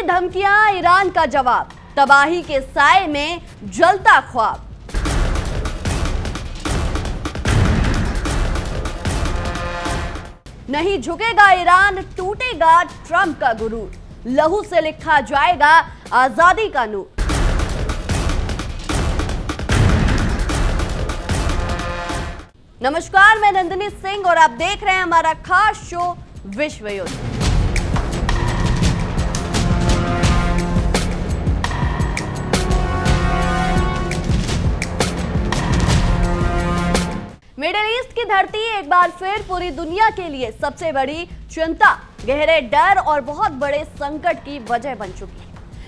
धमकियां, ईरान का जवाब, तबाही के साए में जलता ख्वाब। नहीं झुकेगा ईरान, टूटेगा ट्रंप का गुरूर, लहू से लिखा जाएगा आजादी का नूर। नमस्कार, मैं नंदिनी सिंह और आप देख रहे हैं हमारा खास शो विश्व युद्ध। मिडिल ईस्ट की धरती एक बार फिर पूरी दुनिया के लिए सबसे बड़ी चिंता, गहरे डर और बहुत बड़े संकट की वजह बन चुकी है।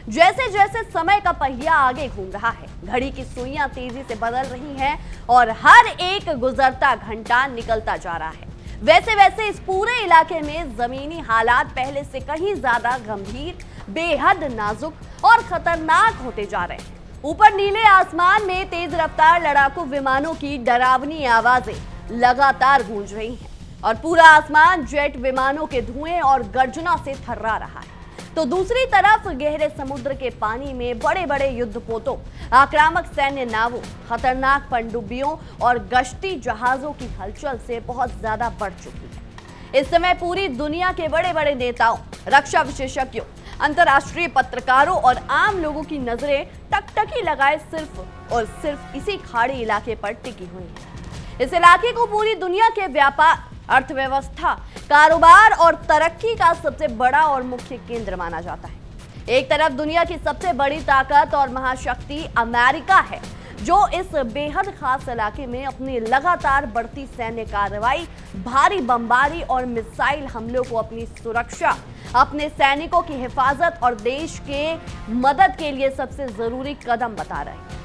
जैसे जैसे समय का पहिया आगे घूम रहा है, घड़ी की सुइयां तेजी से बदल रही हैं और हर एक गुजरता घंटा निकलता जा रहा है, वैसे वैसे इस पूरे इलाके में जमीनी हालात पहले से कहीं ज्यादा गंभीर, बेहद नाजुक और खतरनाक होते जा रहे हैं। ऊपर नीले आसमान में तेज रफ्तार लड़ाकू विमानों की डरावनी आवाजें लगातार गूंज रही हैं और पूरा आसमान जेट विमानों के धुएं और गर्जना से थर्रा रहा है। तो दूसरी तरफ गहरे समुद्र के पानी में बड़े बड़े युद्धपोतों, आक्रामक सैन्य नावों, खतरनाक पनडुब्बियों और गश्ती जहाजों की हलचल से बहुत ज्यादा बढ़ चुकी है। इस समय पूरी दुनिया के बड़े बड़े नेताओं, रक्षा विशेषज्ञों, अंतर्राष्ट्रीय पत्रकारों और आम लोगों की नजरें टकटकी लगाए सिर्फ और सिर्फ इसी खाड़ी इलाके पर टिकी हुई है। इस इलाके को पूरी दुनिया के व्यापार, अर्थव्यवस्था, कारोबार और तरक्की का सबसे बड़ा और मुख्य केंद्र माना जाता है। एक तरफ दुनिया की सबसे बड़ी ताकत और महाशक्ति अमेरिका है, जो इस बेहद खास इलाके में अपनी लगातार बढ़ती सैन्य कार्रवाई, भारी बमबारी और मिसाइल हमलों को अपनी सुरक्षा, अपने सैनिकों की हिफाजत और देश के मदद के लिए सबसे जरूरी कदम बता रहे हैं।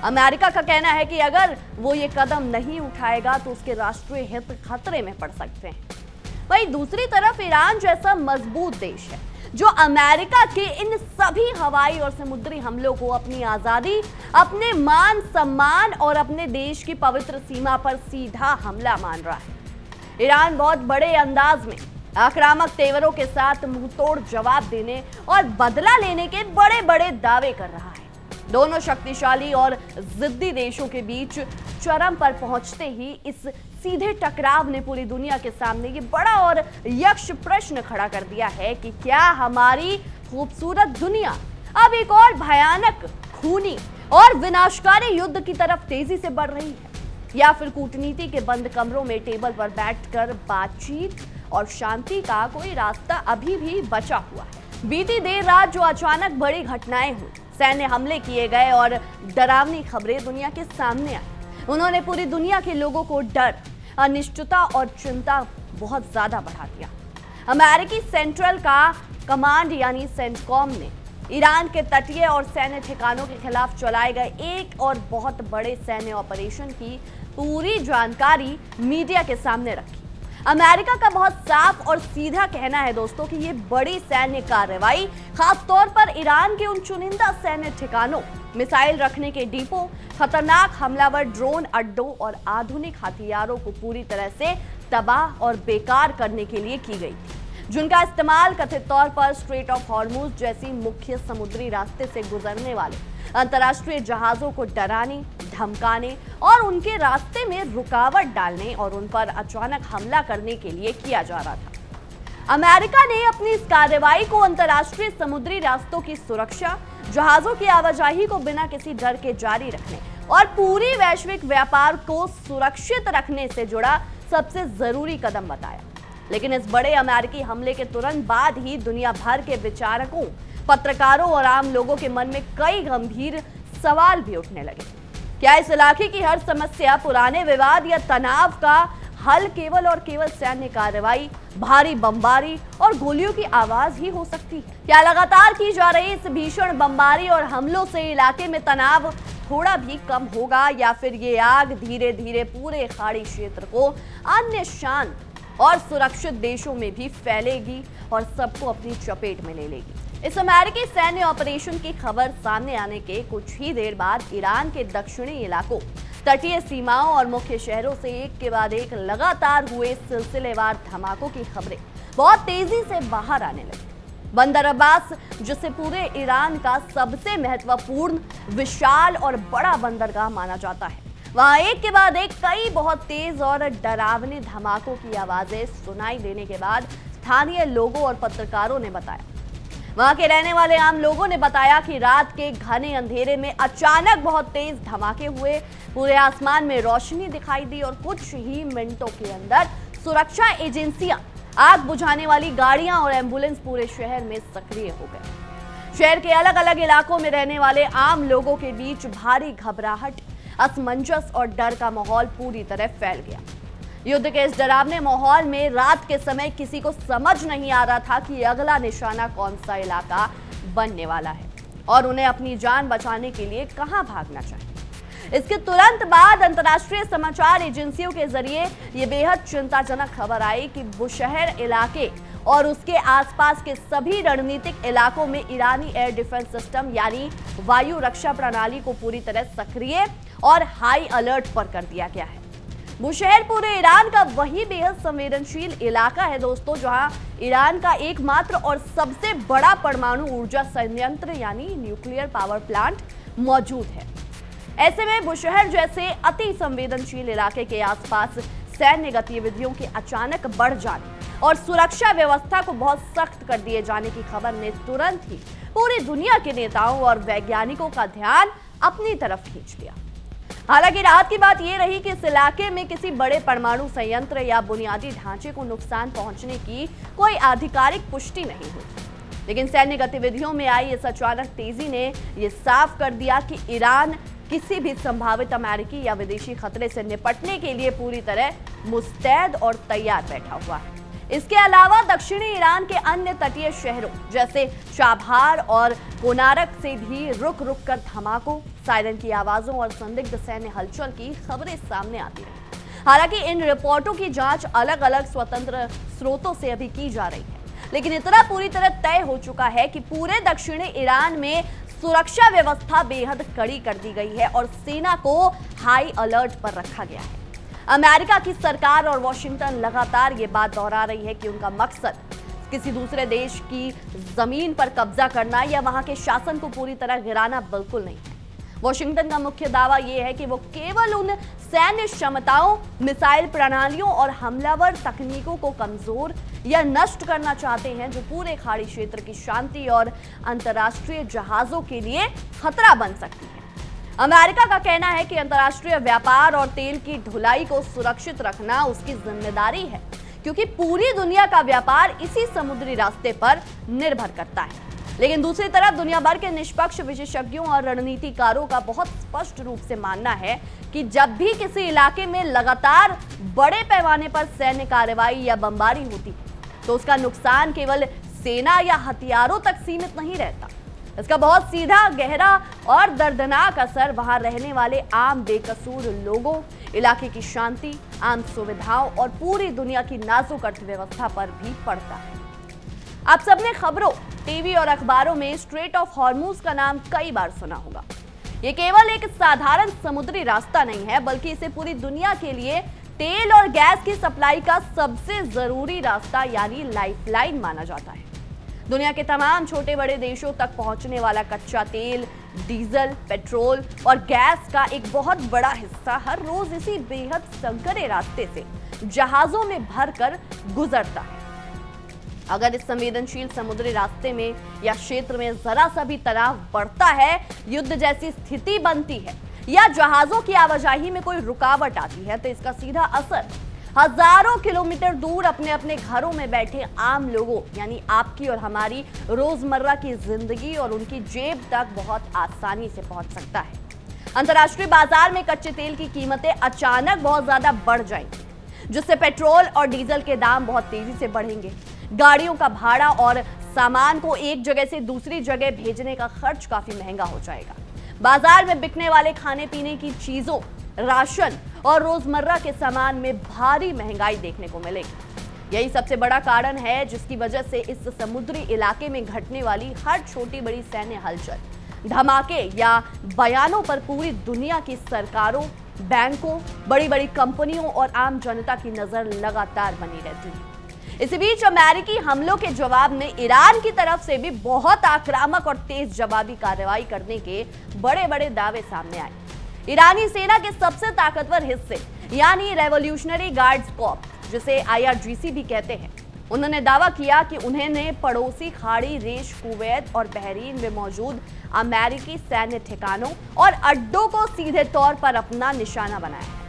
अमेरिका का कहना है कि अगर वो ये कदम नहीं उठाएगा तो उसके राष्ट्रीय हित खतरे में पड़ सकते हैं। वहीं दूसरी तरफ ईरान जैसा मजबूत देश है, जो अमेरिका के इन सभी हवाई और समुद्री हमलों को अपनी आजादी, अपने मान सम्मान और अपने देश की पवित्र सीमा पर सीधा हमला मान रहा है। ईरान बहुत बड़े अंदाज में आक्रामक तेवरों के साथ मुंहतोड़ जवाब देने और बदला लेने के बड़े बड़े दावे कर रहा है। दोनों शक्तिशाली और जिद्दी देशों के बीच चरम पर पहुंचते ही इस सीधे टकराव ने पूरी दुनिया के सामने ये बड़ा और यक्ष प्रश्न खड़ा कर दिया है कि क्या हमारी खूबसूरत दुनिया अब एक और भयानक, खूनी और विनाशकारी युद्ध की तरफ तेजी से बढ़ रही है, या फिर कूटनीति के बंद कमरों में टेबल पर बैठकर बातचीत और शांति का कोई रास्ता अभी भी बचा हुआ है। बीती देर रात जो अचानक बड़ी घटनाएं हुई, सैन्य हमले किए गए और डरावनी खबरें दुनिया के सामने आई, उन्होंने पूरी दुनिया के लोगों को डर, अनिश्चितता और चिंता बहुत ज्यादा बढ़ा दिया। अमेरिकी सेंट्रल का कमांड यानी सेंटकॉम ने ईरान के तटीय और सैन्य ठिकानों के खिलाफ चलाए गए एक और बहुत बड़े सैन्य ऑपरेशन की पूरी जानकारी मीडिया के सामने रखी। अमेरिका का बहुत साफ और सीधा कहना है दोस्तों कि ये बड़ी सैन्य कार्रवाई खास तौर पर ईरान के उन चुनिंदा सैन्य ठिकानों, मिसाइल रखने के डिपो, खतरनाक हमलावर ड्रोन अड्डों और आधुनिक हथियारों को पूरी तरह से तबाह और बेकार करने के लिए की गई थी, जिनका इस्तेमाल कथित तौर पर स्ट्रेट ऑफ हॉर्मुज जैसी मुख्य समुद्री रास्ते से गुजरने वाले अंतर्राष्ट्रीय जहाजों को डराने, धमकाने और उनके रास्ते में रुकावट डालने और उन पर अचानक हमला करने के लिए किया जा रहा था। अमेरिका ने अपनी इस कार्रवाई को अंतर्राष्ट्रीय समुद्री रास्तों की सुरक्षा, जहाजों की आवाजाही को बिना किसी डर के जारी रखने और पूरी वैश्विक व्यापार को सुरक्षित रखने से जुड़ा सबसे जरूरी कदम बताया। लेकिन इस बड़े अमेरिकी हमले के तुरंत बाद ही दुनिया भर के विचारकों, पत्रकारों और आम लोगों के मन में कई गंभीर सवाल भी उठने लगे। क्या इस इलाके की हर समस्या, पुराने विवाद या तनाव का हल केवल और केवल सैन्य कार्रवाई, भारी बमबारी और गोलियों की आवाज ही हो सकती है? क्या लगातार की जा रही इस भीषण बमबारी और हमलों से इलाके में तनाव थोड़ा भी कम होगा, या फिर ये आग धीरे धीरे पूरे खाड़ी क्षेत्र को अन्य शांत और सुरक्षित देशों में भी फैलेगी और सबको अपनी चपेट में ले लेगी? इस अमेरिकी सैन्य ऑपरेशन की खबर सामने आने के कुछ ही देर बाद ईरान के दक्षिणी इलाकों, तटीय सीमाओं और मुख्य शहरों से एक के बाद एक लगातार हुए सिलसिलेवार धमाकों की खबरें बहुत तेजी से बाहर आने लगी। बंदर अब्बास, जिसे पूरे ईरान का सबसे महत्वपूर्ण, विशाल और बड़ा बंदरगाह माना जाता है, वहां एक के बाद एक कई बहुत तेज और डरावने धमाकों की आवाजें सुनाई देने के बाद स्थानीय लोगों और पत्रकारों ने बताया, वहां के रहने वाले आम लोगों ने बताया कि रात के घने अंधेरे में अचानक बहुत तेज धमाके हुए, पूरे आसमान में रोशनी दिखाई दी और कुछ ही मिनटों के अंदर सुरक्षा एजेंसियां, आग बुझाने वाली गाड़ियां और एम्बुलेंस पूरे शहर में सक्रिय हो गए। शहर के अलग अलग इलाकों में रहने वाले आम लोगों के बीच भारी घबराहट, असमंजस और डर का माहौल पूरी तरह फैल गया। युद्ध के इस डरावने माहौल में रात के समय किसी को समझ नहीं आ रहा था कि अगला निशाना कौन सा इलाका बनने वाला है और उन्हें अपनी जान बचाने के लिए कहां भागना चाहिए। इसके तुरंत बाद अंतर्राष्ट्रीय समाचार एजेंसियों के जरिए यह बेहद चिंताजनक खबर आई कि बुशहर इलाके और उसके आसपास के सभी रणनीतिक इलाकों में ईरानी एयर डिफेंस सिस्टम यानी वायु रक्षा प्रणाली को पूरी तरह सक्रिय और हाई अलर्ट पर कर दिया गया है। बुशहर पूरे ईरान का वही बेहद संवेदनशील इलाका है दोस्तों, जहां ईरान का एकमात्र और सबसे बड़ा परमाणु ऊर्जा संयंत्र यानी न्यूक्लियर पावर प्लांट मौजूद है। ऐसे में बुशहर जैसे अति संवेदनशील इलाके के आसपास सैन्य गतिविधियों के अचानक बढ़ जाने और सुरक्षा व्यवस्था को बहुत सख्त कर दिए जाने की खबर ने तुरंत ही पूरी दुनिया के नेताओं और वैज्ञानिकों का ध्यान अपनी तरफ खींच लिया। हालांकि राहत की बात यह रही कि इस इलाके में किसी बड़े परमाणु संयंत्र या बुनियादी ढांचे को नुकसान पहुंचने की कोई आधिकारिक पुष्टि नहीं हुई, लेकिन सैन्य गतिविधियों में आई इस अचानक तेजी ने यह साफ कर दिया कि ईरान किसी भी संभावित अमेरिकी या विदेशी खतरे से निपटने के लिए पूरी तरह मुस्तैद और तैयार बैठा हुआ है। इसके अलावा दक्षिणी ईरान के अन्य तटीय शहरों जैसे चाबहार और कोनारक से भी रुक रुक कर धमाकों, सायरन की आवाजों और संदिग्ध सैन्य हलचल की खबरें सामने आती रही। हालांकि इन रिपोर्टों की जांच अलग अलग स्वतंत्र स्रोतों से अभी की जा रही है, लेकिन इतना पूरी तरह तय हो चुका है कि पूरे दक्षिणी ईरान में सुरक्षा व्यवस्था बेहद कड़ी कर दी गई है और सेना को हाई अलर्ट पर रखा गया है। अमेरिका की सरकार और वॉशिंगटन लगातार ये बात दोहरा रही है कि उनका मकसद किसी दूसरे देश की जमीन पर कब्जा करना या वहां के शासन को पूरी तरह गिराना बिल्कुल नहीं है। वॉशिंगटन का मुख्य दावा यह है कि वो केवल उन सैन्य क्षमताओं, मिसाइल प्रणालियों और हमलावर तकनीकों को कमजोर या नष्ट करना चाहते हैं जो पूरे खाड़ी क्षेत्र की शांति और अंतर्राष्ट्रीय जहाजों के लिए खतरा बन सकती है। अमेरिका का कहना है कि अंतर्राष्ट्रीय व्यापार और तेल की ढुलाई को सुरक्षित रखना उसकी जिम्मेदारी है, क्योंकि पूरी दुनिया का व्यापार इसी समुद्री रास्ते पर निर्भर करता है। लेकिन दूसरी तरफ दुनिया भर के निष्पक्ष विशेषज्ञों और रणनीतिकारों का बहुत स्पष्ट रूप से मानना है कि जब भी किसी इलाके में लगातार बड़े पैमाने पर सैन्य कार्रवाई या बमबारी होती है तो उसका नुकसान केवल सेना या हथियारों तक सीमित नहीं रहता। इसका बहुत सीधा, गहरा और दर्दनाक असर वहां रहने वाले आम बेकसूर लोगों, इलाके की शांति, आम सुविधाओं और पूरी दुनिया की नाजुक अर्थव्यवस्था पर भी पड़ता है। आप सबने खबरों, टीवी और अखबारों में स्ट्रेट ऑफ हॉर्मुज का नाम कई बार सुना होगा। ये केवल एक साधारण समुद्री रास्ता नहीं है, बल्कि इसे पूरी दुनिया के लिए तेल और गैस की सप्लाई का सबसे जरूरी रास्ता यानी लाइफलाइन माना जाता है। दुनिया के तमाम छोटे बड़े देशों तक पहुंचने वाला कच्चा तेल, डीजल, पेट्रोल और गैस का एक बहुत बड़ा हिस्सा हर रोज इसी बेहद संकरे रास्ते से जहाजों में भरकर गुजरता है। अगर इस संवेदनशील समुद्री रास्ते में या क्षेत्र में जरा सा भी तनाव बढ़ता है, युद्ध जैसी स्थिति बनती है या जहाजों की आवाजाही में कोई रुकावट आती है, तो इसका सीधा असर हजारों किलोमीटर दूर अपने अपने घरों में बैठे आम लोगों यानी आपकी और हमारी रोजमर्रा की जिंदगी और उनकी जेब तक बहुत आसानी से पहुंच सकता है। अंतर्राष्ट्रीय बाजार में कच्चे तेल की कीमतें अचानक बहुत ज्यादा बढ़ जाएंगी, जिससे पेट्रोल और डीजल के दाम बहुत तेजी से बढ़ेंगे। गाड़ियों का भाड़ा और सामान को एक जगह से दूसरी जगह भेजने का खर्च काफी महंगा हो जाएगा। बाजार में बिकने वाले खाने पीने की चीजों, राशन और रोजमर्रा के सामान में भारी महंगाई देखने को मिलेगी। यही सबसे बड़ा कारण है जिसकी वजह से इस समुद्री इलाके में घटने वाली हर छोटी बड़ी सैन्य हलचल, धमाके या बयानों पर पूरी दुनिया की सरकारों, बैंकों, बड़ी बड़ी कंपनियों और आम जनता की नजर लगातार बनी रहती है। इसी बीच अमेरिकी हमलों के जवाब में ईरान की तरफ से भी बहुत आक्रामक और तेज जवाबी कार्रवाई करने के बड़े बड़े दावे सामने आए। ईरानी सेना के सबसे ताकतवर हिस्से यानी रेवोल्यूशनरी गार्ड्स कॉर्प्स, जिसे IRGC भी कहते हैं, उन्होंने दावा किया कि उन्होंने पड़ोसी खाड़ी देश कुवैत और बहरीन में मौजूद अमेरिकी सैन्य ठिकानों और अड्डों को सीधे तौर पर अपना निशाना बनाया है।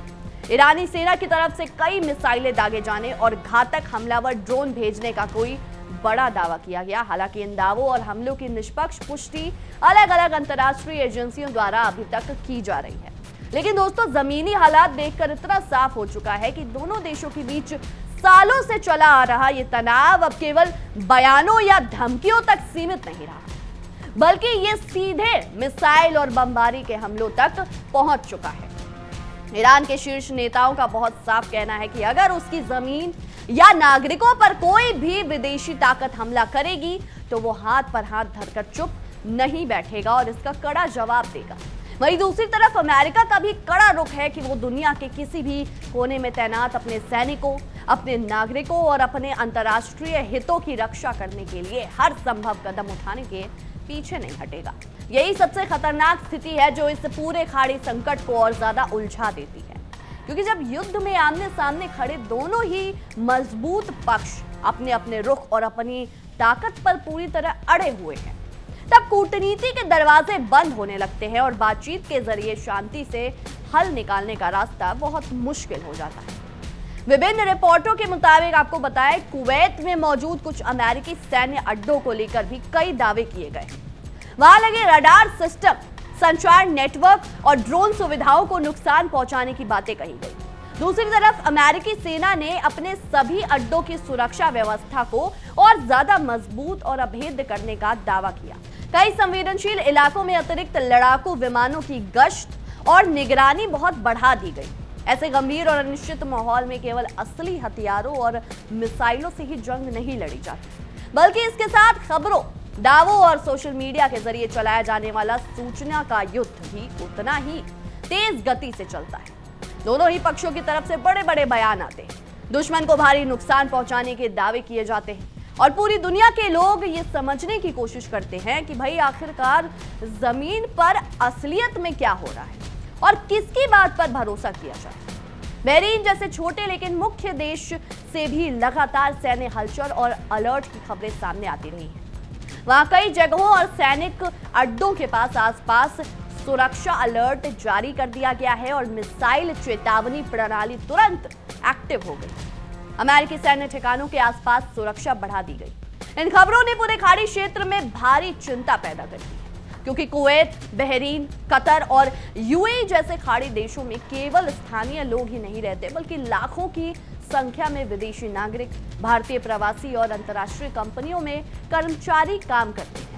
ईरानी सेना की तरफ से कई मिसाइलें दागे जाने और घातक हमलावर ड्रोन भेजने का कोई बड़ा दावा किया गया। हालांकि इन दावों और हमलों की निष्पक्ष पुष्टि अलग अलग अंतर्राष्ट्रीय एजेंसियों द्वारा अभी तक की जा रही है। लेकिन दोस्तों, जमीनी हालात देखकर इतना साफ हो चुका है कि दोनों देशों के बीच सालों से चला आ रहा ये तनाव अब केवल बयानों या धमकियों तक सीमित नहीं रहा, बल्कि ये सीधे मिसाइल और बमबारी के हमलों तक पहुंच चुका है। ईरान के शीर्ष नेताओं का बहुत साफ कहना है कि अगर उसकी जमीन या नागरिकों पर कोई भी विदेशी ताकत हमला करेगी तो वो हाथ पर हाथ धरकर चुप नहीं बैठेगा और इसका कड़ा जवाब देगा। वहीं दूसरी तरफ अमेरिका का भी कड़ा रुख है कि वो दुनिया के किसी भी कोने में तैनात अपने सैनिकों, अपने नागरिकों और अपने अंतर्राष्ट्रीय हितों की रक्षा करने के लिए हर संभव कदम उठाने के पीछे नहीं हटेगा। यही सबसे खतरनाक स्थिति है जो इस पूरे खाड़ी संकट को और ज्यादा उलझा देती है, क्योंकि जब युद्ध में आमने सामने खड़े दोनों ही मजबूत पक्ष अपने अपने रुख और अपनी ताकत पर पूरी तरह अड़े हुए हैं, तब कूटनीति के दरवाजे बंद होने लगते हैं और बातचीत के जरिए शांति से हल निकालने का रास्ता बहुत मुश्किल हो जाता है। विभिन्न रिपोर्टों के मुताबिक आपको बताएं, कुवैत में मौजूद कुछ अमेरिकी सैन्य अड्डों को लेकर भी कई दावे किए गए। वहां लगे रडार सिस्टम, संचार नेटवर्क और ड्रोन सुविधाओं को नुकसान पहुंचाने की बातें कही गई। दूसरी तरफ अमेरिकी सेना ने अपने सभी अड्डों की सुरक्षा व्यवस्था को और ज्यादा मजबूत और अभेद्य करने का दावा किया। कई संवेदनशील इलाकों में अतिरिक्त लड़ाकू विमानों की गश्त और निगरानी बहुत बढ़ा दी गई। ऐसे गंभीर और अनिश्चित माहौल में केवल असली हथियारों और मिसाइलों से ही जंग नहीं लड़ी जाती, बल्कि इसके साथ खबरों, दावों और सोशल मीडिया के जरिए चलाया जाने वाला सूचना का युद्ध भी उतना ही तेज गति से चलता है। दोनों ही पक्षों की तरफ से बड़े बड़े बयान आते हैं, दुश्मन को भारी नुकसान पहुंचाने के दावे किए जाते हैं और पूरी दुनिया के लोग ये समझने की कोशिश करते हैं कि भाई आखिरकार जमीन पर असलियत में क्या हो रहा है और किसकी बात पर भरोसा किया जाए। बहरीन जैसे छोटे लेकिन मुख्य देश से भी लगातार सैन्य हलचल और अलर्ट की खबरें सामने आती रही हैं। वहां कई जगहों और सैनिक अड्डों के आसपास सुरक्षा अलर्ट जारी कर दिया गया है और मिसाइल चेतावनी प्रणाली तुरंत एक्टिव हो गई। अमेरिकी सैन्य ठिकानों के आसपास सुरक्षा बढ़ा दी गई। इन खबरों ने पूरे खाड़ी क्षेत्र में भारी चिंता पैदा कर दी है, क्योंकि कुवैत, बहरीन, कतर और UAE जैसे खाड़ी देशों में केवल स्थानीय लोग ही नहीं रहते, बल्कि लाखों की संख्या में विदेशी नागरिक, भारतीय प्रवासी और अंतर्राष्ट्रीय कंपनियों में कर्मचारी काम करते हैं।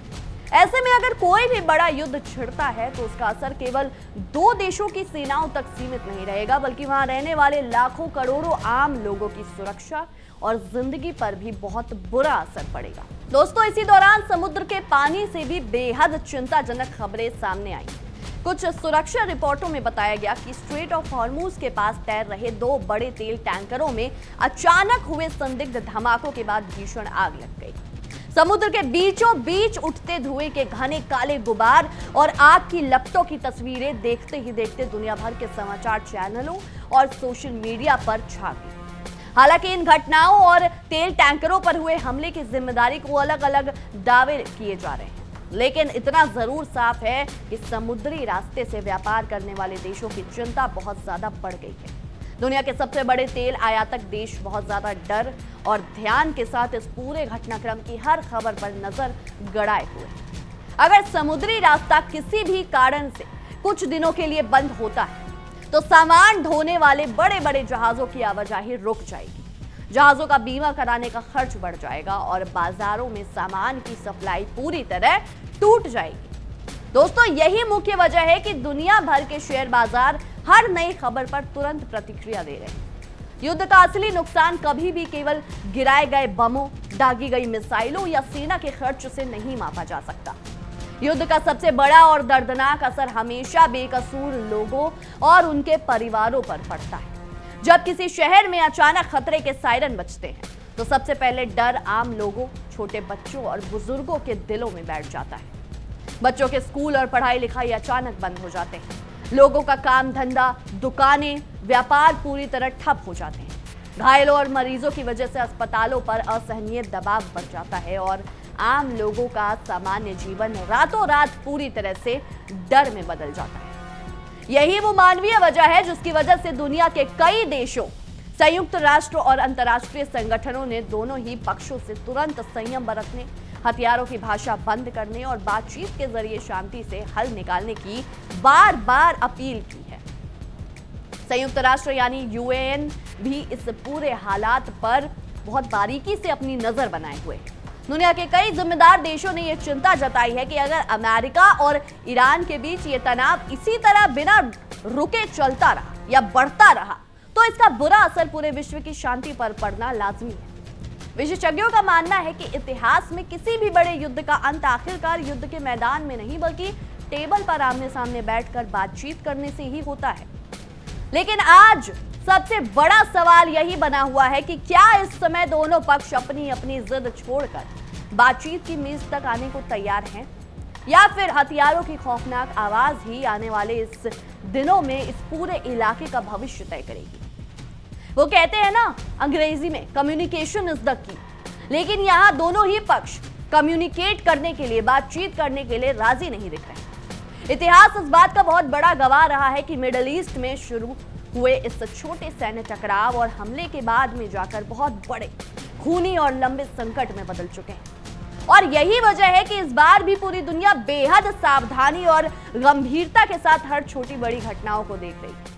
ऐसे में अगर कोई भी बड़ा युद्ध छिड़ता है तो उसका असर केवल दो देशों की सेनाओं तक सीमित नहीं रहेगा, बल्कि वहां रहने वाले लाखों करोड़ों आम लोगों की सुरक्षा और जिंदगी पर भी बहुत बुरा असर पड़ेगा। दोस्तों, इसी दौरान समुद्र के पानी से भी बेहद चिंताजनक खबरें सामने आई। कुछ सुरक्षा रिपोर्टों में बताया गया कि स्ट्रेट ऑफ हॉर्मूज के पास तैर रहे दो बड़े तेल टैंकरों में अचानक हुए संदिग्ध धमाकों के बाद भीषण आग लग गई। समुद्र के बीचों बीच उठते धुएं के घने काले गुबार और आग की लपटों की तस्वीरें देखते ही देखते दुनिया भर के समाचार चैनलों और सोशल मीडिया पर छा गई। हालांकि इन घटनाओं और तेल टैंकरों पर हुए हमले की जिम्मेदारी को अलग अलग दावे किए जा रहे हैं, लेकिन इतना जरूर साफ है कि समुद्री रास्ते से व्यापार करने वाले देशों की चिंता बहुत ज्यादा बढ़ गई है। दुनिया के सबसे बड़े तेल आयातक देश बहुत ज्यादा डर और ध्यान के साथ इस पूरे घटनाक्रम की हर खबर पर नजर गड़ाए हुए हैं। अगर समुद्री रास्ता किसी भी कारण से कुछ दिनों के लिए बंद होता है तो सामान ढोने वाले बड़े बड़े जहाजों की आवाजाही रुक जाएगी, जहाजों का बीमा कराने का खर्च बढ़ जाएगा और बाजारों में सामान की सप्लाई पूरी तरह टूट जाएगी। दोस्तों, यही मुख्य वजह है कि दुनिया भर के शेयर बाजार हर नई खबर पर तुरंत प्रतिक्रिया दे रहे हैं। युद्ध का असली नुकसान कभी भी केवल गिराए गए बमों, दागी गई मिसाइलों या सेना के खर्च से नहीं मापा जा सकता। युद्ध का सबसे बड़ा और दर्दनाक असर हमेशा बेकसूर लोगों और उनके परिवारों पर पड़ता है। जब किसी शहर में अचानक खतरे के सायरन बजते हैं तो सबसे पहले डर आम लोगों, छोटे बच्चों और बुजुर्गों के दिलों में बैठ जाता है। बच्चों के स्कूल और पढ़ाई लिखाई अचानक बंद हो जाते हैं। लोगों का काम धंधा, दुकानें, व्यापार पूरी तरह ठप हो जाते हैं। घायलों और मरीजों की वजह से अस्पतालों पर असहनीय दबाव बढ़ जाता है और आम लोगों का सामान्य जीवन रातों रात पूरी तरह से डर में बदल जाता है। यही वो मानवीय वजह है जिसकी वजह से दुनिया के कई देशों, संयुक्त राष्ट्र और अंतर्राष्ट्रीय संगठनों ने दोनों ही पक्षों से तुरंत संयम बरतने, हथियारों की भाषा बंद करने और बातचीत के जरिए शांति से हल निकालने की बार बार अपील की है। संयुक्त राष्ट्र यानी यूएन भी इस पूरे हालात पर बहुत बारीकी से अपनी नजर बनाए हुए है। दुनिया के कई जिम्मेदार देशों ने यह चिंता जताई है कि अगर अमेरिका और ईरान के बीच ये तनाव इसी तरह बिना रुके चलता रहा या बढ़ता रहा तो इसका बुरा असर पूरे विश्व की शांति पर पड़ना लाजमी है। विशेषज्ञों का मानना है कि इतिहास में किसी भी बड़े युद्ध का अंत आखिरकार युद्ध के मैदान में नहीं बल्कि टेबल पर आमने सामने बैठकर बातचीत करने से ही होता है। लेकिन आज सबसे बड़ा सवाल यही बना हुआ है कि क्या इस समय दोनों पक्ष अपनी अपनी जिद छोड़कर बातचीत की मेज तक आने को तैयार हैं या फिर हथियारों की खौफनाक आवाज ही आने वाले इस दिनों में इस पूरे इलाके का भविष्य तय करेगी। वो कहते हैं ना अंग्रेजी में कम्युनिकेशन इज द की, लेकिन यहाँ दोनों ही पक्ष कम्युनिकेट करने के लिए, बातचीत करने के लिए राजी नहीं दिख रहे। इतिहास इस बात का बहुत बड़ा गवाह रहा है कि मिडिल ईस्ट में शुरू हुए इस छोटे सैन्य टकराव और हमले के बाद में जाकर बहुत बड़े, खूनी और लंबे संकट में बदल चुके हैं। और यही वजह है कि इस बार भी पूरी दुनिया बेहद सावधानी और गंभीरता के साथ हर छोटी बड़ी घटनाओं को देख रही है।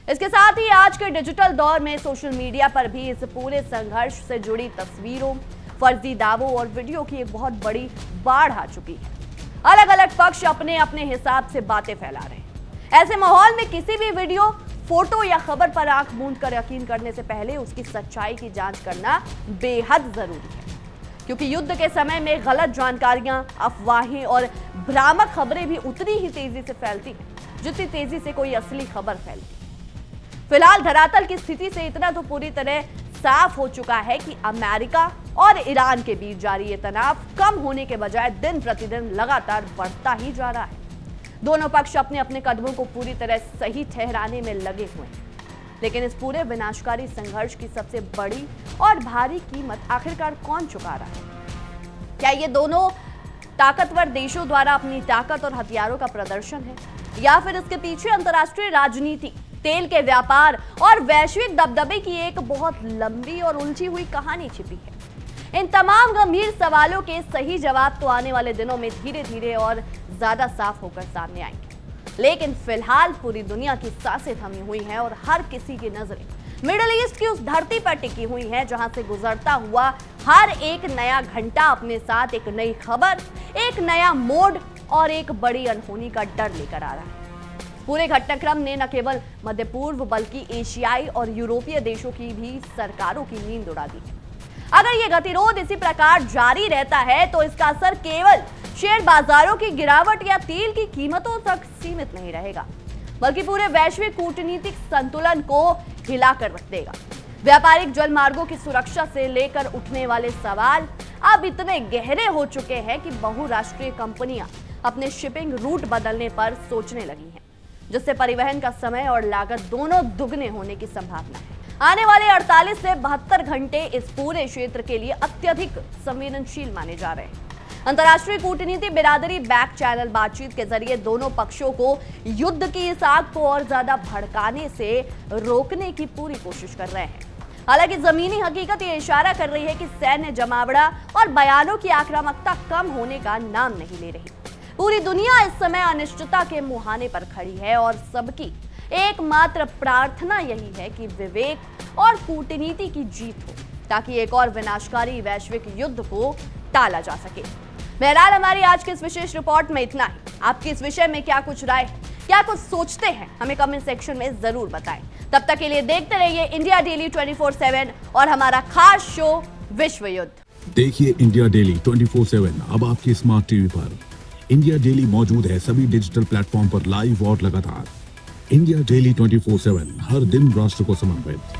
इसके साथ ही आज के डिजिटल दौर में सोशल मीडिया पर भी इस पूरे संघर्ष से जुड़ी तस्वीरों, फर्जी दावों और वीडियो की एक बहुत बड़ी बाढ़ आ चुकी है। अलग अलग पक्ष अपने अपने हिसाब से बातें फैला रहे हैं। ऐसे माहौल में किसी भी वीडियो, फोटो या खबर पर आंख मूंद कर यकीन करने से पहले उसकी सच्चाई की जांच करना बेहद जरूरी है, क्योंकि युद्ध के समय में गलत जानकारियां, अफवाहें और भ्रामक खबरें भी उतनी ही तेजी से फैलती हैं जितनी तेजी से कोई असली खबर फैलती है। फिलहाल धरातल की स्थिति से इतना तो पूरी तरह साफ हो चुका है कि अमेरिका और ईरान के बीच जारी ये तनाव कम होने के बजाय दिन प्रतिदिन लगातार बढ़ता ही जा रहा है। दोनों पक्ष अपने अपने कदमों को पूरी तरह सही ठहराने में लगे हुए हैं, लेकिन इस पूरे विनाशकारी संघर्ष की सबसे बड़ी और भारी कीमत आखिरकार कौन चुका रहा है? क्या ये दोनों ताकतवर देशों द्वारा अपनी ताकत और हथियारों का प्रदर्शन है, या फिर इसके पीछे अंतर्राष्ट्रीय राजनीति, तेल के व्यापार और वैश्विक दबदबे की एक बहुत लंबी और उलझी हुई कहानी छिपी है? इन तमाम गंभीर सवालों के सही जवाब तो आने वाले दिनों में धीरे धीरे और ज्यादा साफ होकर सामने आएंगे। लेकिन फिलहाल पूरी दुनिया की सांसें थमी हुई हैं और हर किसी की नजरें मिडिल ईस्ट की उस धरती पर टिकी हुई हैं जहां से गुजरता हुआ हर एक नया घंटा अपने साथ एक नई खबर, एक नया मोड़ और एक बड़ी अनहोनी का डर लेकर आ रहा है। पूरे घटनाक्रम ने न केवल मध्य पूर्व बल्कि एशियाई और यूरोपीय देशों की भी सरकारों की नींद उड़ा दी है। अगर ये गतिरोध इसी प्रकार जारी रहता है तो इसका असर केवल शेयर बाजारों की गिरावट या तेल की कीमतों तक सीमित नहीं रहेगा, बल्कि पूरे वैश्विक कूटनीतिक संतुलन को हिलाकर रख देगा। व्यापारिक जल मार्गों की सुरक्षा से लेकर उठने वाले सवाल अब इतने गहरे हो चुके हैं कि बहुराष्ट्रीय कंपनियां अपने शिपिंग रूट बदलने पर सोचने लगी हैं, जिससे परिवहन का समय और लागत दोनों दुगने होने की संभावना है। आने वाले 48 से 72 घंटे इस पूरे क्षेत्र के लिए अत्यधिक संवेदनशील माने जा रहे हैं। अंतर्राष्ट्रीय कूटनीति बिरादरी बैक चैनल बातचीत के जरिए दोनों पक्षों को युद्ध की इस आग को और ज्यादा भड़काने से रोकने की पूरी कोशिश कर रहे हैं। हालांकि जमीनी हकीकत ये इशारा कर रही है कि सैन्य जमावड़ा और बयानों की आक्रामकता कम होने का नाम नहीं ले रही। पूरी दुनिया इस समय अनिश्चितता के मुहाने पर खड़ी है और सबकी एकमात्र प्रार्थना यही है कि विवेक और कूटनीति की जीत हो, ताकि एक और विनाशकारी वैश्विक युद्ध को टाला जा सके। बहरहाल हमारी आज की इस विशेष रिपोर्ट में इतना ही। आपकी इस विषय में क्या कुछ राय है, क्या कुछ सोचते हैं, हमें कमेंट सेक्शन में जरूर बताएं। तब तक के लिए देखते रहिए इंडिया डेली 24/7 और हमारा खास शो विश्व युद्ध। देखिए इंडिया डेली 24/7 अब आपकी स्मार्ट टीवी पर। इंडिया डेली मौजूद है सभी डिजिटल प्लेटफॉर्म पर लाइव और लगातार। इंडिया डेली 24/7 हर दिन राष्ट्र को समर्पित।